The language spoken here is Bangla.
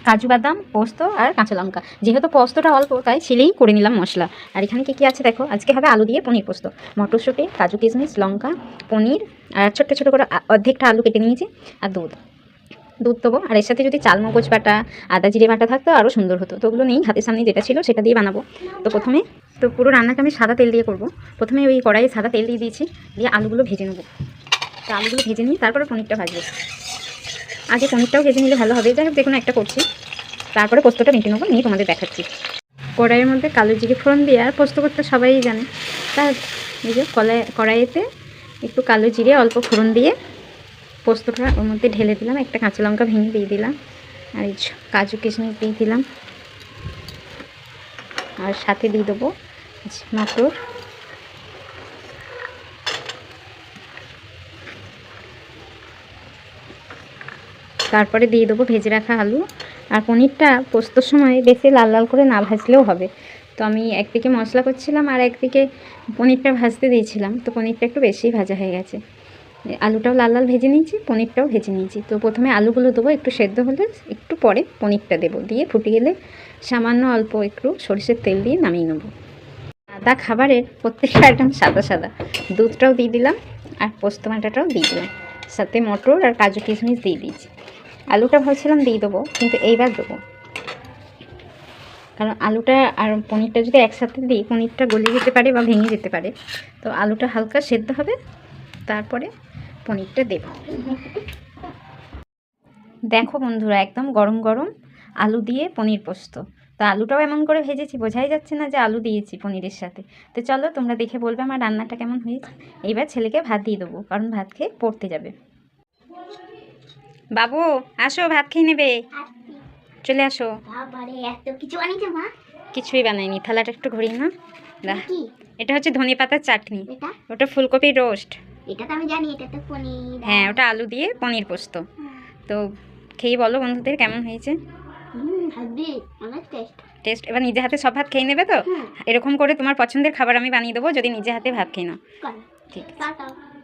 কাজু বাদাম, পোস্ত আর কাঁচা লঙ্কা। যেহেতু পোস্তটা অল্প তাই ছিলেই করে নিলাম মশলা। আর এখানে কী কী আছে দেখো, আজকে হবে আলু দিয়ে পনির পোস্ত। মটরশুঁটি, কাজু কিশমিশ, লঙ্কা, পনির আর ছোট্ট ছোটো করে অর্ধেকটা আলু কেটে নিয়েছি আর দুধ দেবো। আর এর সাথে যদি চালমগজ বাটা, আদা জিরে বাটা থাকতো আরও সুন্দর হতো। তো ওগুলো নেই, হাতের সামনে যেটা ছিল সেটা দিয়ে বানাবো। তো পুরো রান্নাটা আমি সাদা তেল দিয়ে করব। প্রথমে ওই কড়াইয়ে সাদা তেল দিয়ে দিয়েছি, দিয়ে আলুগুলো ভেজে নেবো। তো আলুগুলো ভেজে নিয়ে তারপরে পনিরটা ভাজবো। আগে পনিরটাও ভেজে নিলে ভালো হবে। যাই হোক, দেখুন একটা করছি, তারপরে পোস্তটা মেটে নেবো, নিয়ে তোমাদের দেখাচ্ছি। কড়াইয়ের মধ্যে কালো জিরে ফোড়ন দিয়ে, আর পোস্ত করতে সবাই জানে, তার এই যে কড়াইতে একটু কালো জিরে অল্প ফোড়ন দিয়ে পোস্তটা ওর মধ্যে ঢেলে দিলাম। একটা কাঁচা লঙ্কা ভেঙে দিয়ে দিলাম, আর এই কাজু কিশমিশ দিয়ে দিলাম, আর সাথে দিয়ে দেবো মটর, তারপরে দিয়ে দেবো ভেজে রাখা আলু। আর পনিরটা পোস্তর সময় বেশি লাল লাল করে না ভাজলেও হবে। তো আমি একদিকে মশলা করছিলাম আর একদিকে পনিরটা ভাজতে দিয়েছিলাম, তো পনিরটা একটু বেশি ভাজা হয়ে গেছে। আলুটাও লাল লাল ভেজে নিয়েছি, পনিরটাও ভেজে নিয়েছি। তো প্রথমে আলুগুলো দেবো, একটু সেদ্ধ হলে একটু পরে পনিরটা দেবো, দিয়ে ফুটে গেলে সামান্য অল্প একটু সরষের তেল দিয়ে নামিয়ে নেবো। সাদা খাবারের প্রত্যেকটা আইটেম সাদা সাদা। দুধটাও দিয়ে দিলাম আর পোস্ত বাটাটাও দিয়ে দিলাম, সাথে মটর আর কাজু কিশমিশ দিয়ে দিয়েছি। আলুটা ভাবছিলাম দিয়ে দেবো, কিন্তু এইবার দেবো, কারণ আলুটা আর পনিরটা যদি একসাথে দিই পনিরটা গলে যেতে পারে বা ভেঙে যেতে পারে। তো আলুটা হালকা সেদ্ধ হবে, তারপরে পনিরটা দেব। দেখো বন্ধুরা, একদম গরম গরম আলু দিয়ে পনির পোস্ত। তো আলুটাও এমন করে ভেজেছি, বোঝাই যাচ্ছে না যে আলু দিয়েছি পনিরের সাথে। তো চলো তোমরা দেখে বলবে আমার রান্নাটা কেমন হয়েছে। এইবার ছেলেকে ভাত দিয়ে দেবো, কারণ ভাত খেয়ে পড়তে যাবে। বাবু আসো, ভাত খেয়ে নেবে, চলে আসো। কিছুই বানাইনি, থালাটা একটু ঘুরিয়ে না। এটা হচ্ছে ধনে পাতার চাটনি, ওটা ফুলকপির রোস্ট। এটা তো আমি জানি, এটা তো পনির। হ্যাঁ, ওটা আলু দিয়ে পনির পোস্ত। তো খেয়ে বলো বন্ধুদের কেমন হয়েছে। টেস্ট। এবার নিজে হাতে সব ভাত খেয়ে নেবে তো। এরকম করে তোমার পছন্দের খাবার আমি বানিয়ে দেবো, যদি নিজে হাতে ভাত খেয়ে নাও। ঠিক আছে।